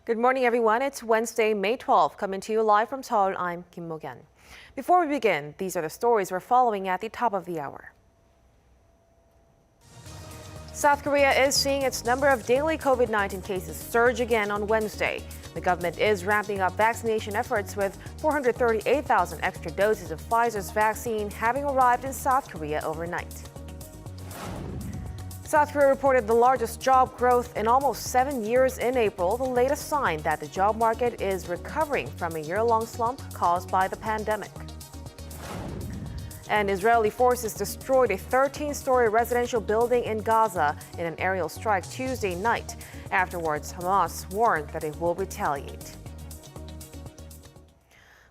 Good morning, everyone. It's Wednesday, May 12th. Coming to you live from Seoul, I'm Kim Mo-gyan. Before we begin, these are the stories we're following at the top of the hour. South Korea is seeing its number of daily COVID-19 cases surge again on Wednesday. The government is ramping up vaccination efforts with 438,000 extra doses of Pfizer's vaccine having arrived in South Korea overnight. South Korea reported the largest job growth in almost 7 years in April, the latest sign that the job market is recovering from a year-long slump caused by the pandemic. And Israeli forces destroyed a 13-story residential building in Gaza in an aerial strike Tuesday night. Afterwards, Hamas warned that it will retaliate.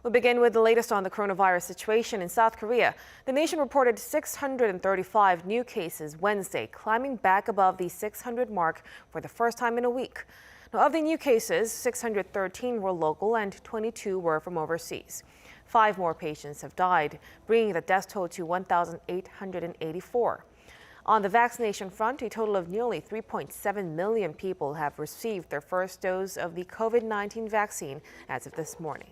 We'll begin with the latest on the coronavirus situation in South Korea. The nation reported 635 new cases Wednesday, climbing back above the 600 mark for the first time in a week. Now, of the new cases, 613 were local and 22 were from overseas. 5 more patients have died, bringing the death toll to 1,884. On the vaccination front, a total of nearly 3.7 million people have received their first dose of the COVID-19 vaccine as of this morning.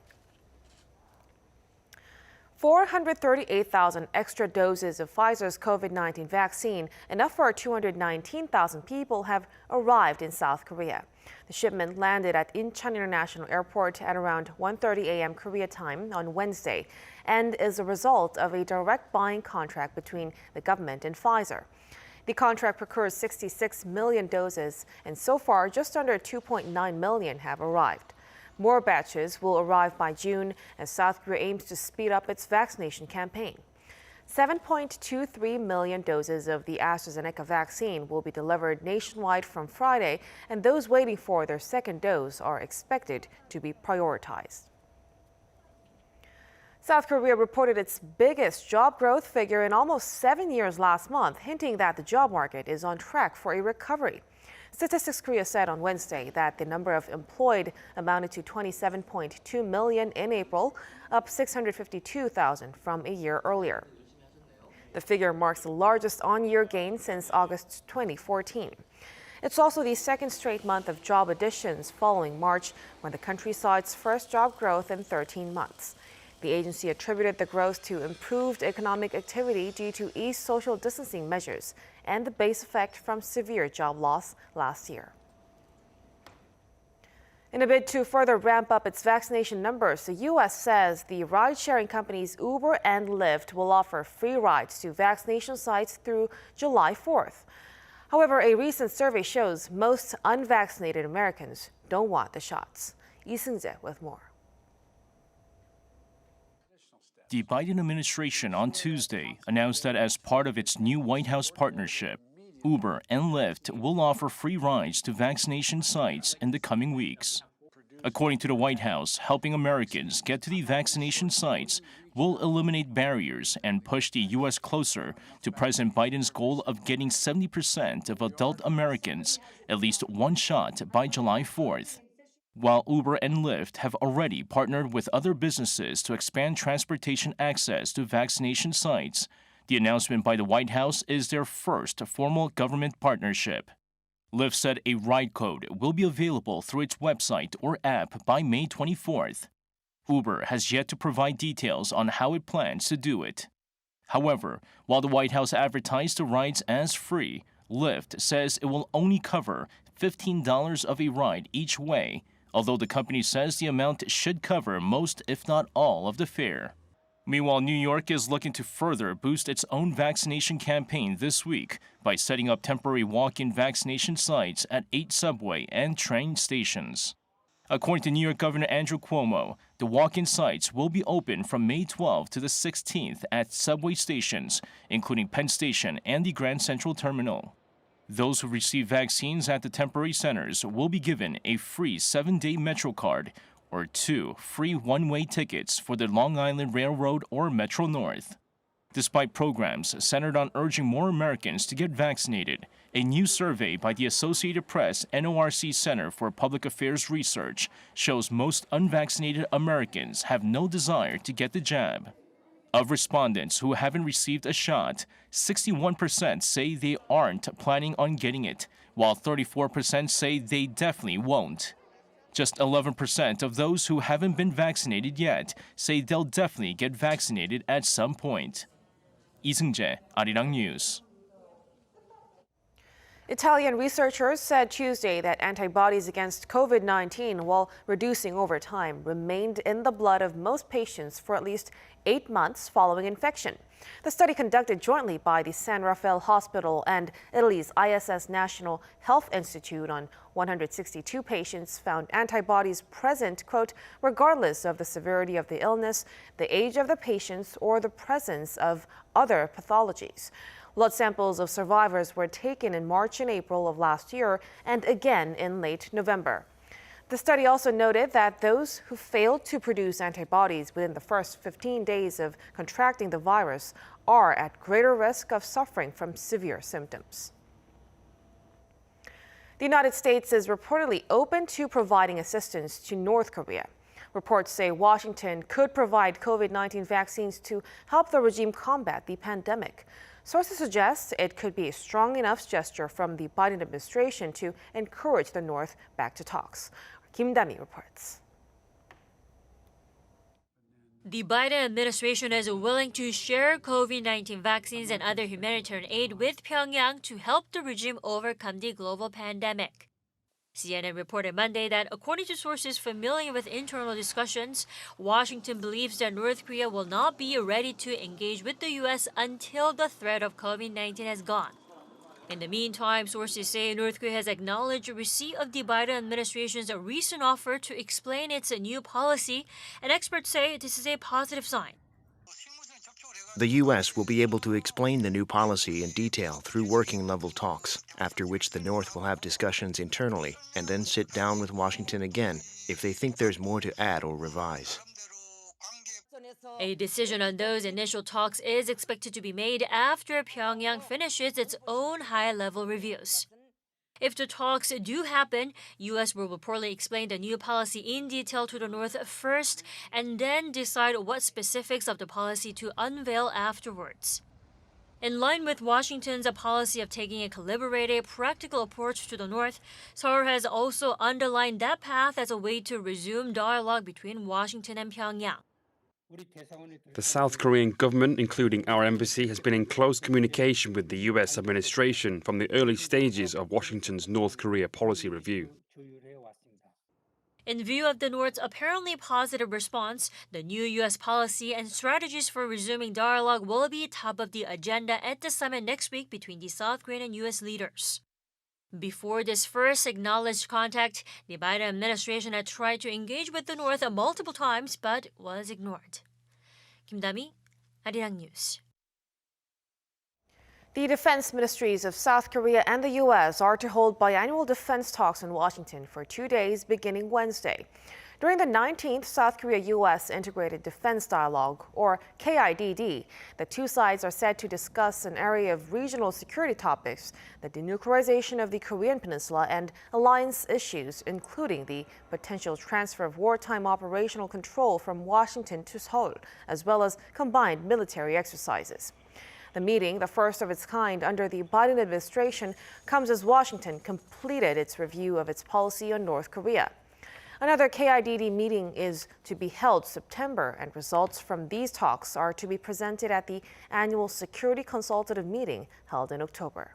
438,000 extra doses of Pfizer's COVID-19 vaccine, enough for 219,000 people, have arrived in South Korea. The shipment landed at Incheon International Airport at around 1:30 a.m. Korea time on Wednesday and is a result of a direct buying contract between the government and Pfizer. The contract procures 66 million doses, and so far just under 2.9 million have arrived. More batches will arrive by June as South Korea aims to speed up its vaccination campaign. 7.23 million doses of the AstraZeneca vaccine will be delivered nationwide from Friday, and those waiting for their second dose are expected to be prioritized. South Korea reported its biggest job growth figure in almost 7 years last month, hinting that the job market is on track for a recovery. Statistics Korea said on Wednesday that the number of employed amounted to 27.2 million in April, up 652,000 from a year earlier. The figure marks the largest on-year gain since August 2014. It's also the second straight month of job additions following March, when the country saw its first job growth in 13 months. The agency attributed the growth to improved economic activity due to eased social distancing measures and the base effect from severe job loss last year. In a bid to further ramp up its vaccination numbers, the U.S. says the ride-sharing companies Uber and Lyft will offer free rides to vaccination sites through July 4th. However, a recent survey shows most unvaccinated Americans don't want the shots. Lee Seung-jae with more. The Biden administration on Tuesday announced that as part of its new White House partnership, Uber and Lyft will offer free rides to vaccination sites in the coming weeks. According to the White House, helping Americans get to the vaccination sites will eliminate barriers and push the U.S. closer to President Biden's goal of getting 70% of adult Americans at least one shot by July 4th. While Uber and Lyft have already partnered with other businesses to expand transportation access to vaccination sites, the announcement by the White House is their first formal government partnership. Lyft said a ride code will be available through its website or app by May 24th. Uber has yet to provide details on how it plans to do it. However, while the White House advertised the rides as free, Lyft says it will only cover $15 of a ride each way, although the company says the amount should cover most, if not all, of the fare. Meanwhile, New York is looking to further boost its own vaccination campaign this week by setting up temporary walk-in vaccination sites at 8 subway and train stations. According to New York Governor Andrew Cuomo, the walk-in sites will be open from May 12th to the 16th at subway stations, including Penn Station and the Grand Central Terminal. Those who receive vaccines at the temporary centers will be given a free 7-day Metro card or 2 free one-way tickets for the Long Island Railroad or Metro North. Despite programs centered on urging more Americans to get vaccinated, a new survey by the Associated Press NORC Center for Public Affairs Research shows most unvaccinated Americans have no desire to get the jab. Of respondents who haven't received a shot, 61% say they aren't planning on getting it, while 34% say they definitely won't. Just 11% of those who haven't been vaccinated yet say they'll definitely get vaccinated at some point. 이승재, Arirang News. Italian researchers said Tuesday that antibodies against COVID-19, while reducing over time, remained in the blood of most patients for at least 8 months following infection. The study, conducted jointly by the San Raffaele Hospital and Italy's ISS National Health Institute on 162 patients, found antibodies present, quote, regardless of the severity of the illness, the age of the patients, or the presence of other pathologies. Blood samples of survivors were taken in March and April of last year and again in late November. The study also noted that those who failed to produce antibodies within the first 15 days of contracting the virus are at greater risk of suffering from severe symptoms. The United States is reportedly open to providing assistance to North Korea. Reports say Washington could provide COVID-19 vaccines to help the regime combat the pandemic. Sources suggest it could be a strong enough gesture from the Biden administration to encourage the North back to talks. Kim Dami reports. The Biden administration is willing to share COVID-19 vaccines and other humanitarian aid with Pyongyang to help the regime overcome the global pandemic. CNN reported Monday that, according to sources familiar with internal discussions, Washington believes that North Korea will not be ready to engage with the U.S. until the threat of COVID-19 has gone. In the meantime, sources say North Korea has acknowledged receipt of the Biden administration's recent offer to explain its new policy, and experts say this is a positive sign. The U.S. will be able to explain the new policy in detail through working-level talks, after which the North will have discussions internally and then sit down with Washington again if they think there's more to add or revise. A decision on those initial talks is expected to be made after Pyongyang finishes its own high-level reviews. If the talks do happen, U.S. will reportedly explain the new policy in detail to the North first and then decide what specifics of the policy to unveil afterwards. In line with Washington's policy of taking a calibrated, practical approach to the North, Seoul has also underlined that path as a way to resume dialogue between Washington and Pyongyang. The South Korean government, including our embassy, has been in close communication with the U.S. administration from the early stages of Washington's North Korea policy review. In view of the North's apparently positive response, the new U.S. policy and strategies for resuming dialogue will be top of the agenda at the summit next week between the South Korean and U.S. leaders. Before this first acknowledged contact, the Biden administration had tried to engage with the North multiple times but was ignored. Kim Dami, Arirang News. The defense ministries of South Korea and the U.S. are to hold biannual defense talks in Washington for 2 days beginning Wednesday. During the 19th South Korea-U.S. Integrated Defense Dialogue, or KIDD, the two sides are set to discuss an array of regional security topics, the denuclearization of the Korean Peninsula, and alliance issues, including the potential transfer of wartime operational control from Washington to Seoul, as well as combined military exercises. The meeting, the first of its kind under the Biden administration, comes as Washington completed its review of its policy on North Korea. Another KIDD meeting is to be held September, and results from these talks are to be presented at the annual Security Consultative Meeting held in October.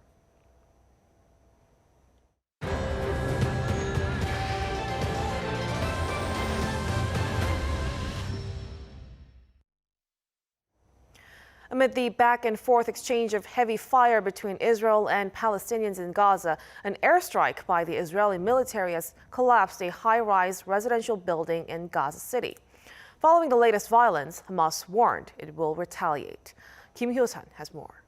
Amid the back-and-forth exchange of heavy fire between Israel and Palestinians in Gaza, an airstrike by the Israeli military has collapsed a high-rise residential building in Gaza City. Following the latest violence, Hamas warned it will retaliate. Kim Hyo-sun has more.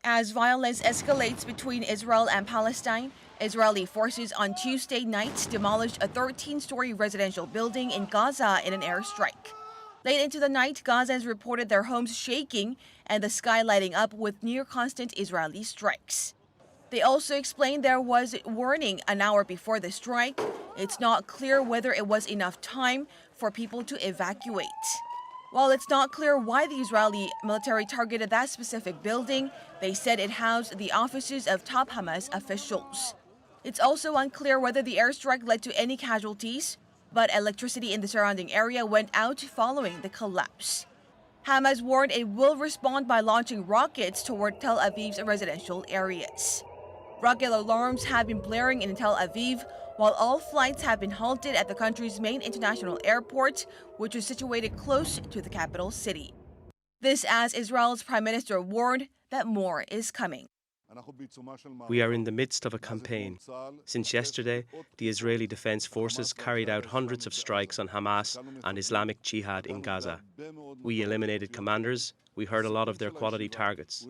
As violence escalates between Israel and Palestine, Israeli forces on Tuesday night demolished a 13-story residential building in Gaza in an airstrike. Late into the night, Gazans reported their homes shaking and the sky lighting up with near-constant Israeli strikes. They also explained there was warning an hour before the strike. It's not clear whether it was enough time for people to evacuate. While it's not clear why the Israeli military targeted that specific building, they said it housed the offices of top Hamas officials. It's also unclear whether the airstrike led to any casualties, but electricity in the surrounding area went out following the collapse. Hamas warned it will respond by launching rockets toward Tel Aviv's residential areas. Rocket alarms have been blaring in Tel Aviv, while all flights have been halted at the country's main international airport, which is situated close to the capital city. This as Israel's prime minister warned that more is coming. We are in the midst of a campaign. Since yesterday, the Israeli Defense Forces carried out hundreds of strikes on Hamas and Islamic Jihad in Gaza. We eliminated commanders. We hurt a lot of their quality targets.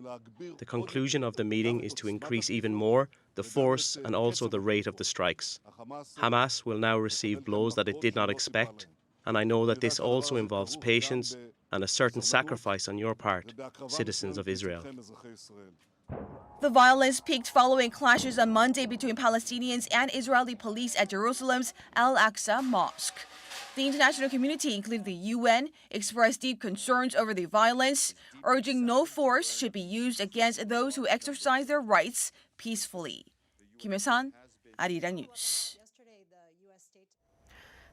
The conclusion of the meeting is to increase even more the force and also the rate of the strikes. Hamas will now receive blows that it did not expect, and I know that this also involves patience and a certain sacrifice on your part, citizens of Israel. The violence peaked following clashes on Monday between Palestinians and Israeli police at Jerusalem's Al-Aqsa Mosque. The international community, including the UN, expressed deep concerns over the violence, urging no force should be used against those who exercise their rights peacefully. Kim Hyo-san, Arirang News.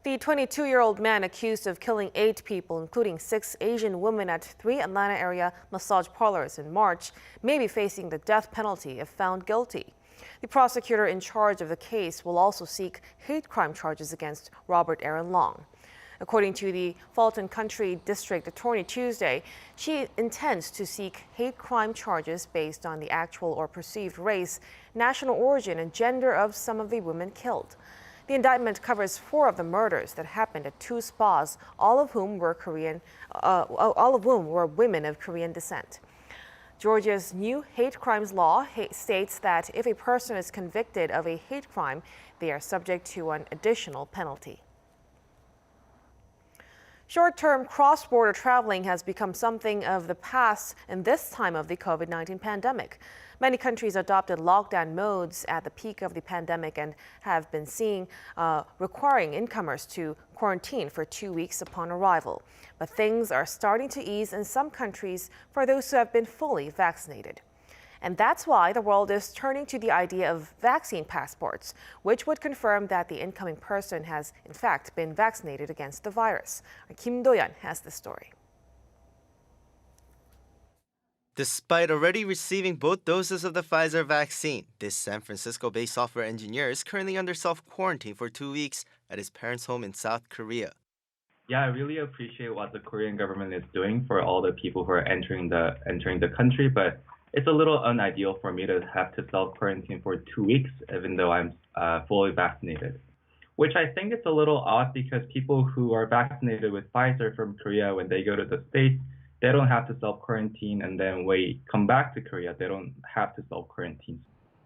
The 22-year-old man accused of killing 8 people, including 6 Asian women at 3 Atlanta area massage parlors in March, may be facing the death penalty if found guilty. The prosecutor in charge of the case will also seek hate crime charges against Robert Aaron Long. According to the Fulton County District Attorney Tuesday, she intends to seek hate crime charges based on the actual or perceived race, national origin, and gender of some of the women killed. The indictment covers 4 of the murders that happened at 2 spas, all of whom were women of Korean descent. Georgia's new hate crimes law states that if a person is convicted of a hate crime, they are subject to an additional penalty. Short-term cross-border traveling has become something of the past in this time of the COVID-19 pandemic. Many countries adopted lockdown modes at the peak of the pandemic and have been requiring incomers to quarantine for 2 weeks upon arrival. But things are starting to ease in some countries for those who have been fully vaccinated. And that's why the world is turning to the idea of vaccine passports, which would confirm that the incoming person has, in fact, been vaccinated against the virus. Kim Do-yeon has the story. Despite already receiving both doses of the Pfizer vaccine, this San Francisco-based software engineer is currently under self-quarantine for 2 weeks at his parents' home in South Korea. Yeah, I really appreciate what the Korean government is doing for all the people who are entering the country, but it's a little unideal for me to have to self-quarantine for 2 weeks, even though I'm fully vaccinated. Which I think it's a little odd because people who are vaccinated with Pfizer from Korea, when they go to the States, they don't have to self-quarantine, and then when they come back to Korea, they don't have to self-quarantine.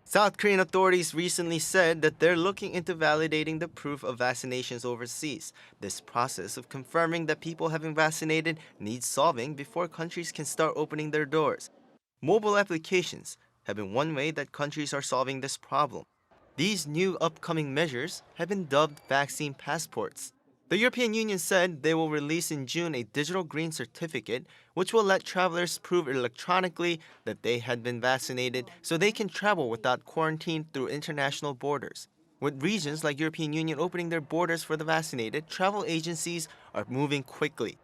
South Korean authorities recently said that they're looking into validating the proof of vaccinations overseas. This process of confirming that people have been vaccinated needs solving before countries can start opening their doors. Mobile applications have been one way that countries are solving this problem. These new upcoming measures have been dubbed vaccine passports. The European Union said they will release in June a digital green certificate, which will let travelers prove electronically that they had been vaccinated so they can travel without quarantine through international borders. With regions like European Union opening their borders for the vaccinated, travel agencies are moving quickly.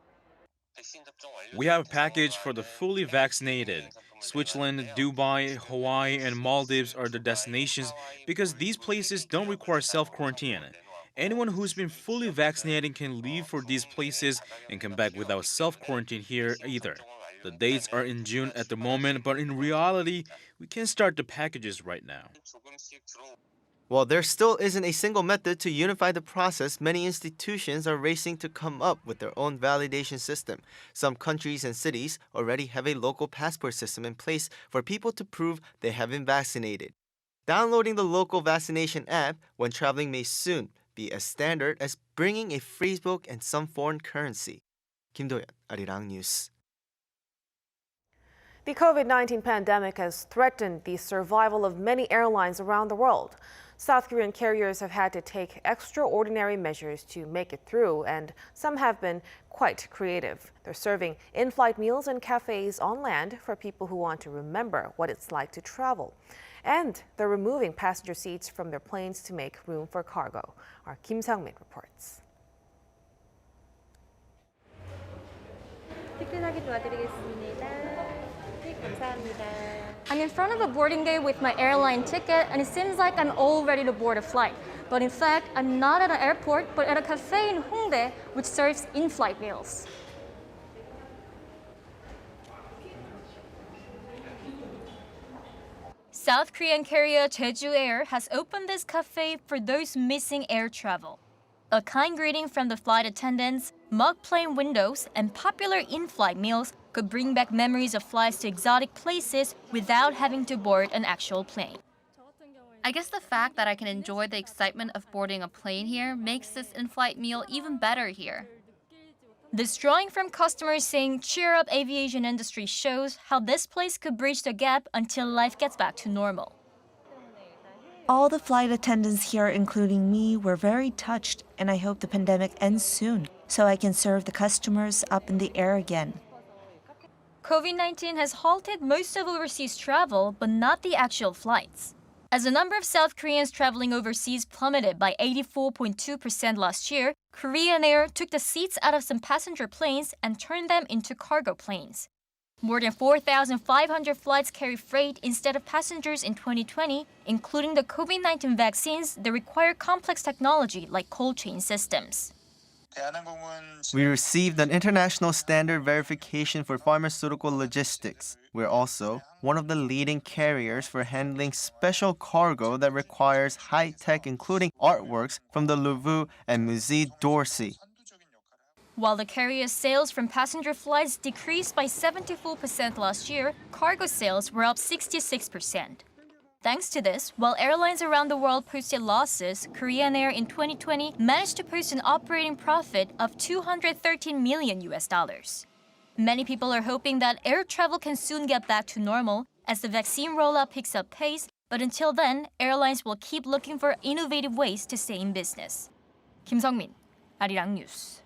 We have a package for the fully vaccinated. Switzerland, Dubai, Hawaii, and Maldives are the destinations because these places don't require self-quarantine. Anyone who's been fully vaccinated can leave for these places and come back without self-quarantine here either. The dates are in June at the moment, but in reality, we can start the packages right now. While there still isn't a single method to unify the process, many institutions are racing to come up with their own validation system. Some countries and cities already have a local passport system in place for people to prove they have been vaccinated. Downloading the local vaccination app when traveling may soon be as standard as bringing a phrasebook and some foreign currency. Kim Do-yeon, Arirang News. The COVID-19 pandemic has threatened the survival of many airlines around the world. South Korean carriers have had to take extraordinary measures to make it through, and some have been quite creative. They're serving in-flight meals in cafes on land for people who want to remember what it's like to travel. And they're removing passenger seats from their planes to make room for cargo. Our Kim Sang-min reports. I'm in front of a boarding gate with my airline ticket, and it seems like I'm all ready to board a flight. But in fact, I'm not at an airport, but at a cafe in Hongdae, which serves InFlight Meals. South Korean carrier Jeju Air has opened this cafe for those missing air travel. A kind greeting from the flight attendants, mug plane windows, and popular in-flight meals could bring back memories of flights to exotic places without having to board an actual plane. I guess the fact that I can enjoy the excitement of boarding a plane here makes this in-flight meal even better here. This drawing from customers saying cheer up aviation industry shows how this place could bridge the gap until life gets back to normal. All the flight attendants here, including me, were very touched, and I hope the pandemic ends soon so I can serve the customers up in the air again. COVID-19 has halted most of overseas travel, but not the actual flights. As the number of South Koreans traveling overseas plummeted by 84.2% last year, Korean Air took the seats out of some passenger planes and turned them into cargo planes. More than 4,500 flights carry freight instead of passengers in 2020, including the COVID-19 vaccines that require complex technology like cold chain systems. We received an international standard verification for pharmaceutical logistics. We're also one of the leading carriers for handling special cargo that requires high tech, including artworks from the Louvre and Musée d'Orsay. While the carrier's sales from passenger flights decreased by 74% last year, cargo sales were up 66%. Thanks to this, while airlines around the world posted losses, Korean Air in 2020 managed to post an operating profit of $213 million. Many people are hoping that air travel can soon get back to normal as the vaccine rollout picks up pace, but until then, airlines will keep looking for innovative ways to stay in business. Kim Sang-min, Arirang News.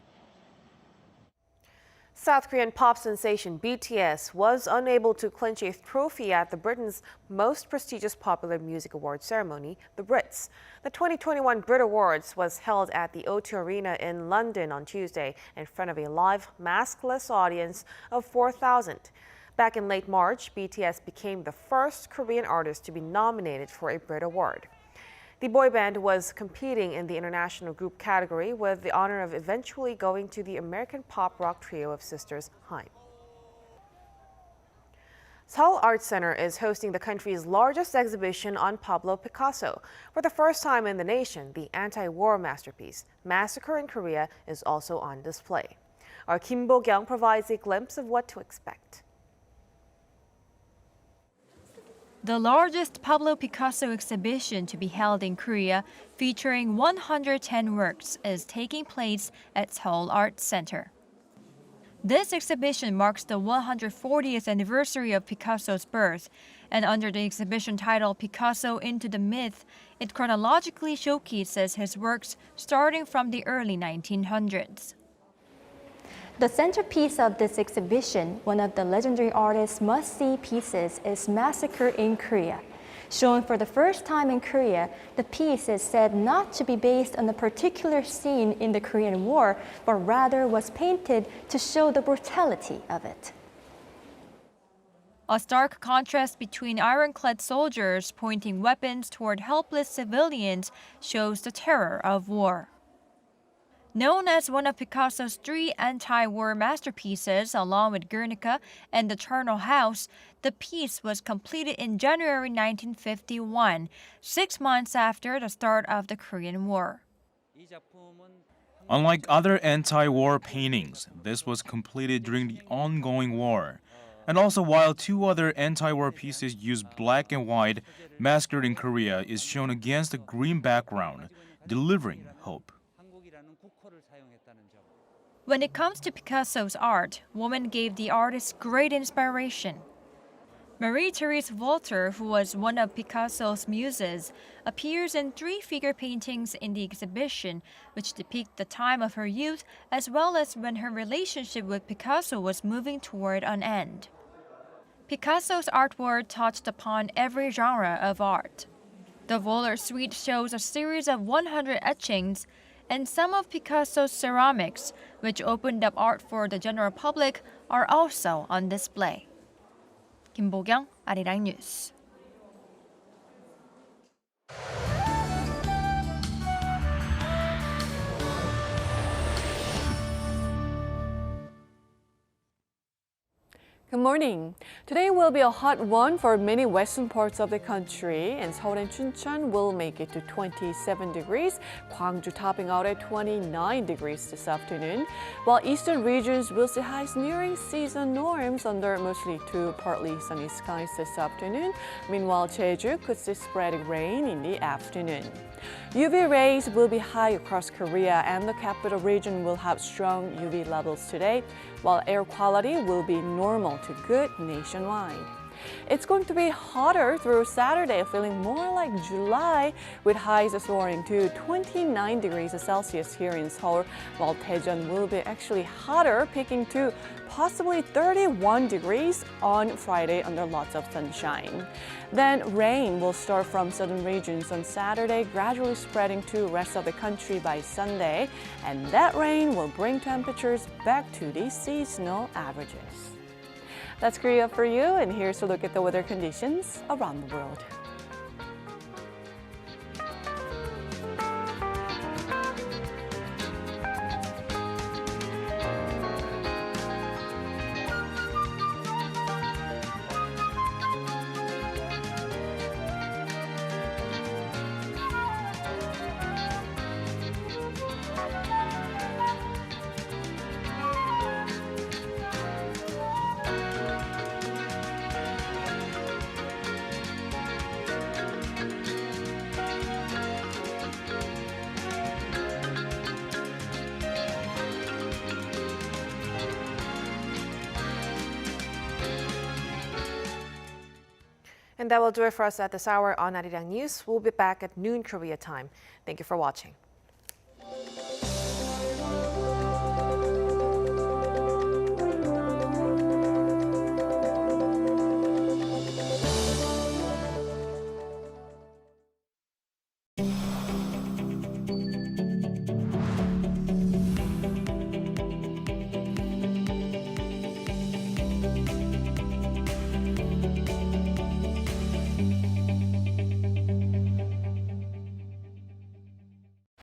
South Korean pop sensation BTS was unable to clinch a trophy at the Britain's most prestigious popular music award ceremony, the Brits. The 2021 Brit Awards was held at the O2 Arena in London on Tuesday in front of a live, maskless audience of 4,000. Back in late March, BTS became the first Korean artist to be nominated for a Brit Award. The boy band was competing in the international group category with the honor of eventually going to the American pop rock trio of sisters Haim. Seoul Arts Center is hosting the country's largest exhibition on Pablo Picasso. For the first time in the nation, the anti-war masterpiece, Massacre in Korea, is also on display. Our Kim Bo-kyung provides a glimpse of what to expect. The largest Pablo Picasso exhibition to be held in Korea, featuring 110 works, is taking place at Seoul Arts Center. This exhibition marks the 140th anniversary of Picasso's birth, and under the exhibition title Picasso Into the Myth, it chronologically showcases his works starting from the early 1900s. The centerpiece of this exhibition, one of the legendary artist's must-see pieces, is Massacre in Korea. Shown for the first time in Korea, the piece is said not to be based on a particular scene in the Korean War, but rather was painted to show the brutality of it. A stark contrast between ironclad soldiers pointing weapons toward helpless civilians shows the terror of war. Known as one of Picasso's 3 anti-war masterpieces, along with Guernica and The Eternal House, the piece was completed in January 1951, 6 months after the start of the Korean War. Unlike other anti-war paintings, this was completed during the ongoing war. And also, while 2 other anti-war pieces use black and white, Massacre in Korea is shown against a green background, delivering hope. When it comes to Picasso's art, women gave the artist great inspiration. Marie-Therese Walter, who was one of Picasso's muses, appears in 3 figure paintings in the exhibition, which depict the time of her youth as well as when her relationship with Picasso was moving toward an end. Picasso's artwork touched upon every genre of art. The Voller Suite shows a series of 100 etchings, and some of Picasso's ceramics, which opened up art for the general public, are also on display. 김보경, Arirang News. Good morning. Today will be a hot one for many western parts of the country, and Seoul and Chuncheon will make it to 27 degrees, Gwangju topping out at 29 degrees this afternoon, while eastern regions will see highs nearing season norms under mostly to partly sunny skies this afternoon. Meanwhile, Jeju could see spreading rain in the afternoon. UV rays will be high across Korea, and the capital region will have strong UV levels today, while air quality will be normal to good nationwide. It's going to be hotter through Saturday, feeling more like July, with highs soaring to 29 degrees Celsius here in Seoul, while Daejeon will be actually hotter, peaking to possibly 31 degrees on Friday under lots of sunshine. Then rain will start from southern regions on Saturday, gradually spreading to rest of the country by Sunday, and that rain will bring temperatures back to the seasonal averages. That's Korea for you, and here's a look at the weather conditions around the world. And that will do it for us at this hour on Arirang News. We'll be back at noon Korea time. Thank you for watching.